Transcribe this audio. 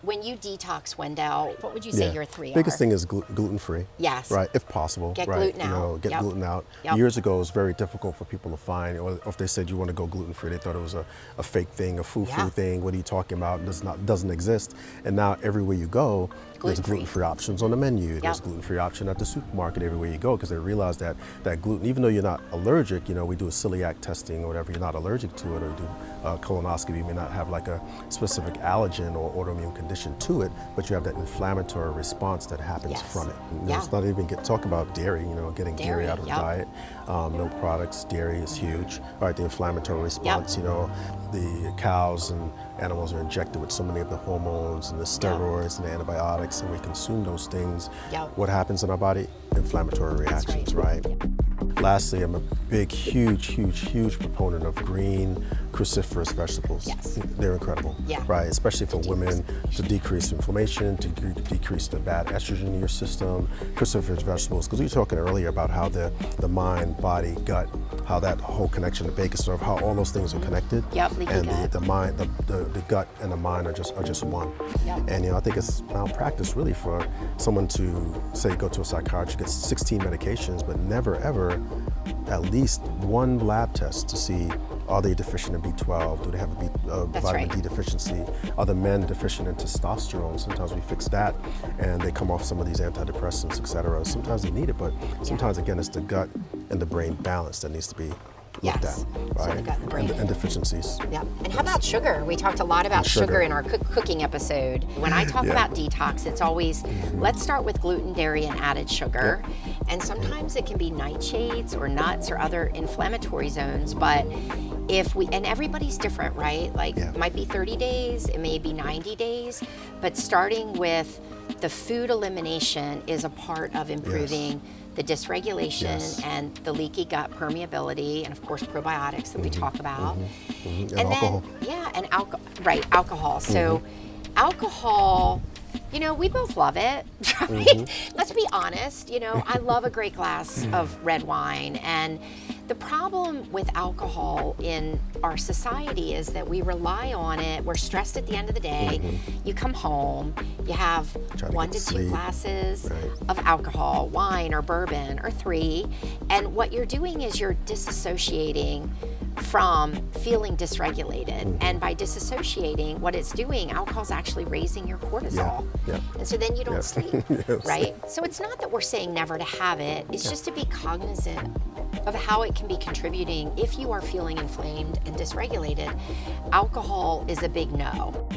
when you detox, Wendell, what would you say your three biggest are? thing is gluten-free. Yes. Right, if possible. Get right, gluten you know, out. get Yep. gluten out. Yep. Years ago, it was very difficult for people to find, or if they said you want to go gluten-free, they thought it was a fake thing, a foo-foo thing. What are you talking about? Doesn't exist. And now everywhere you go, there's gluten-free options on the menu. There's gluten-free option at the supermarket everywhere you go, because they realize that gluten, even though you're not allergic, you know, we do a celiac testing or whatever, you're not allergic to it, or do a colonoscopy, you may not have like a specific allergen or autoimmune condition to it, but you have that inflammatory response that happens from it. Let's not even talk about dairy, you know, getting dairy out of the diet. Milk products, dairy is huge. All right, the inflammatory response, you know, the cows and animals are injected with so many of the hormones and the steroids and the antibiotics, and we consume those things. What happens in our body? Inflammatory reactions, right? Lastly, I'm a big, huge proponent of green cruciferous vegetables. They're incredible, right? Especially for women, to decrease inflammation, to decrease the bad estrogen in your system. Cruciferous vegetables, because we were talking earlier about how the mind, body, gut, how that whole connection, the vagus nerve, how all those things are connected. And the mind, the gut and the mind are just one. And you know, I think it's malpractice really for someone to say go to a psychiatrist, get 16 medications, but never ever at least one lab test to see, are they deficient in B12? Do they have a vitamin D deficiency? Are the men deficient in testosterone? Sometimes we fix that and they come off some of these antidepressants, et cetera. Sometimes they need it, but sometimes again, it's the gut and the brain balance that needs to be looked at, right? So the gut and the brain. And deficiencies. And how about sugar? We talked a lot about sugar in our cooking episode. When I talk about detox, it's always, let's start with gluten, dairy, and added sugar. And sometimes it can be nightshades or nuts or other inflammatory zones, but and everybody's different, right? Like it might be 30 days, it may be 90 days, but starting with the food elimination is a part of improving the dysregulation and the leaky gut permeability, and of course probiotics that we talk about. And alcohol. Then, alcohol. So alcohol, you know, we both love it, right? Let's be honest, you know, I love a great glass of red wine, and the problem with alcohol in our society is that we rely on it. We're stressed at the end of the day. You come home, you have 1 to 2 glasses of alcohol, wine or bourbon, or 3. And what you're doing is you're disassociating from feeling dysregulated. And by disassociating, what it's doing, alcohol's actually raising your cortisol. And so then you don't sleep, right? So it's not that we're saying never to have it. It's just to be cognizant of how it can be contributing if you are feeling inflamed and dysregulated. Alcohol is a big no.